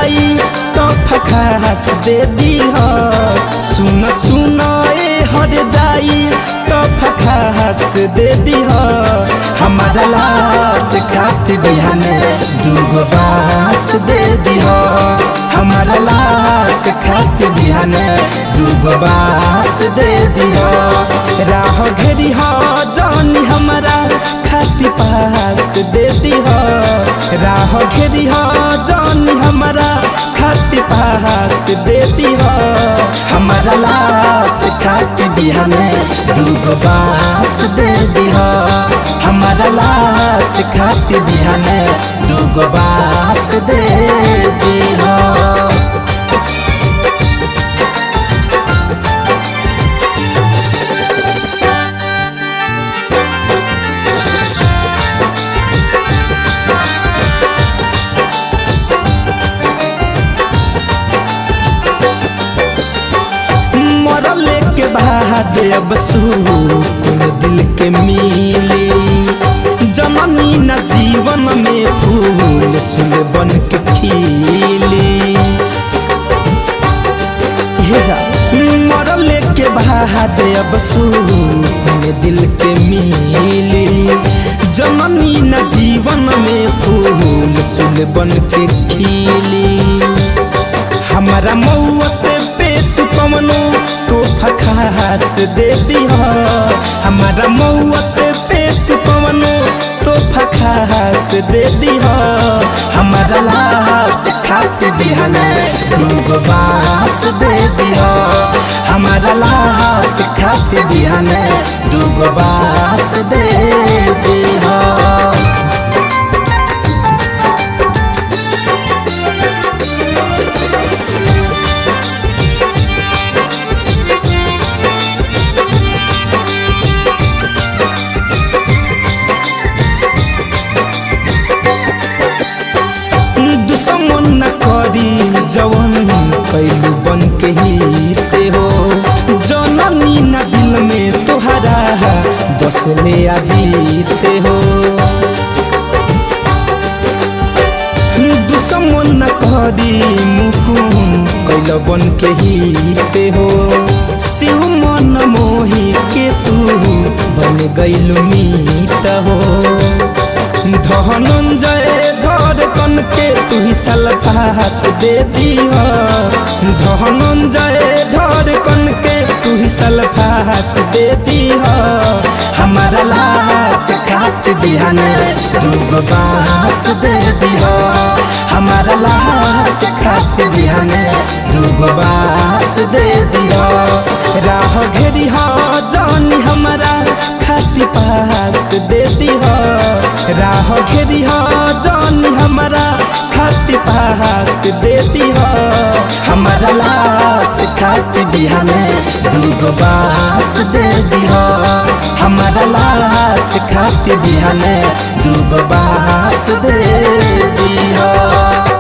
जाई तो फखास दे दीह। सुन सुन ए हर जाई तो फखास दे दीह। हमारा लाश खातिर बिहाने दूगो बांस दे दीह। हमारा लाश खातिर बिहाने दूगो बांस दे दीह। राह घेरी हो जानी हमारा खातिर पास दे दीह। राह घेरी हो जानी हमारा खातिर पास दे दीह। हमारा लाश खातिर बिहाने दूगो बांस दे दीह। हमारा लाश खातिर बिहाने दूगो बांस दे दीह। के बाद अब सुकून दिल के मिली। जननी न जीवन में फूल सुन बन के खिली। मरले के बाद अब सुकून दिल के मिली। जननी न जीवन में फूल सुन बन के खिली। हमारा मौत पे तू कमनो तो फखास दे दीह। हमारा मौत पे तू कवनो तो फखास दे दीह। हमारा लाश खातिर बिहाने दूगो बांस दे दीह। हमारा लाश खातिर बिहाने दूगो बांस दे दीह। जवन कैलू बन के ही हो। जननी न दिल में तुहरा बसले आबीते हो। दुश्मन न करी मुकुम कैल बन के ही हो। शिव मन मोही के तू बन गैलू मीत हो। धनंजय धड़कन के तू ही सल्फास दे दीह। धनंजय धड़कन के तू ही सल्फास दे दीह। हमारा लाश खातिर बिहाने दूगो बांस दे दीह। हमारा लाश खातिर बिहाने दूगो बांस दे दीह। राह घेरी हो जानी हमारा खातिर पास दे दीह। राह घेरी हो जानी हमारा खातिर पास दे दीह। हमारा लाश खातिर बिहाने दूगो बांस दे दीह। हमारा लाश खातिर बिहाने दूगो बांस दे दीह।